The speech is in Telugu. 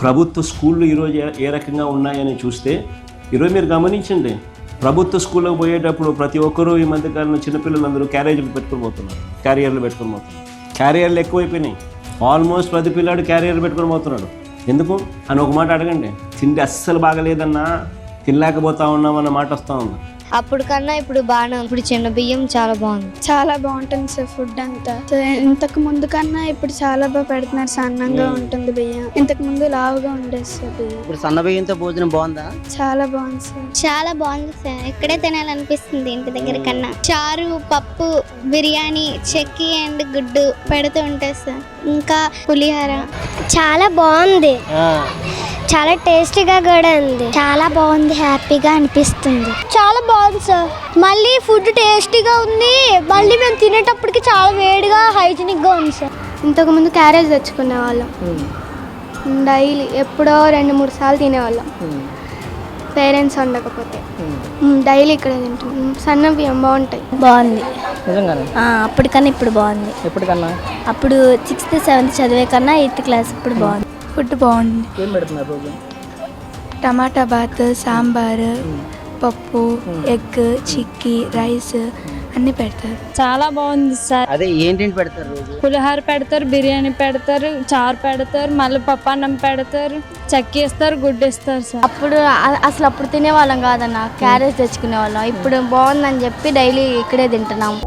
ప్రభుత్వ స్కూళ్ళు ఈరోజు ఏ రకంగా ఉన్నాయని చూస్తే ఈరోజు మీరు గమనించండి, ప్రభుత్వ స్కూల్లోకి పోయేటప్పుడు ప్రతి ఒక్కరూ ఈ మధ్యకాలంలో చిన్నపిల్లలందరూ క్యారియర్లు పెట్టుకొని పోతున్నారు. క్యారియర్లు ఎక్కువైపోయినాయి. ఆల్మోస్ట్ ప్రతి పిల్లాడు క్యారియర్లు పెట్టుకొని పోతున్నాడు. ఎందుకు అని ఒక మాట అడగండి. తిండి అస్సలు బాగలేదన్నా, తినలేకపోతా ఉన్నామన్న మాట వస్తూ ఉంది. అప్పుడు కన్నా ఇప్పుడు బాగానే, ఇప్పుడు చిన్న బియ్యం చాలా బాగుంది. చాలా బాగుంటుంది సార్ ఫుడ్ అంతా. ఇంతకు ముందు కన్నా ఇప్పుడు చాలా బాగా పెడుతున్నారు. సన్నంగా ఉంటుంది బియ్యం, ఇంతకు ముందు లావుగా ఉండేది సార్ బియ్యం. ఇప్పుడు సన్న బియ్యంతో భోజనం బాగుందా? చాలా బాగుంది సార్. చాలా బాగుంది సార్. ఇక్కడే తినాలనిపిస్తుంది ఇంటి దగ్గర కన్నా. చారు, పప్పు, బిర్యానీ, చెక్కి అండ్ గుడ్డు పెడుతూ ఉంటాయి సార్. ఇంకా పులిహోర చాలా బాగుంది. చాలా టేస్టీగా కూడా ఉంది. చాలా బాగుంది, హ్యాపీగా అనిపిస్తుంది. చాలా బాగుంది సార్. మళ్ళీ ఫుడ్ టేస్టీగా ఉంది. మళ్ళీ మేము తినేటప్పటికి చాలా వేడిగా, హైజీనిక్గా ఉంది సార్. ఇంతకుముందు క్యారేజ్ తెచ్చుకునే వాళ్ళం. డైలీ ఎప్పుడో 2-3 సార్లు తినేవాళ్ళం పేరెంట్స్ ఉండకపోతే. డైలీ ఇక్కడ తింటున్నాం. సన్న బియ్యం బాగుంటాయి. బాగుంది నిజంగానే. అప్పటికన్నా ఇప్పుడు బాగుంది. ఎప్పటికన్నా? అప్పుడు 6th 7th చదివే కన్నా 8th క్లాస్ ఇప్పుడు బాగుంది. ఫుడ్ బాగుంది. ఏం పెడుతున్నారు రోజు? టమాటా బాత్, సాంబార్, పప్పు, ఎగ్, చిక్కీ, రైస్ అన్నీ పెడతారు. చాలా బాగుంది సార్. అదే ఏంటేంటి పెడతారు రోజు? పులిహోర పెడతారు, బిర్యానీ పెడతారు, చారు పెడతారు, మళ్ళీ పప్పు అన్నం పెడతారు, చక్కి ఇస్తారు, గుడ్డు ఇస్తారు సార్. అప్పుడు తినేవాళ్ళం కాదన్న, క్యారేజ్ తెచ్చుకునే వాళ్ళం. ఇప్పుడు బాగుందని చెప్పి డైలీ ఇక్కడే తింటున్నాము.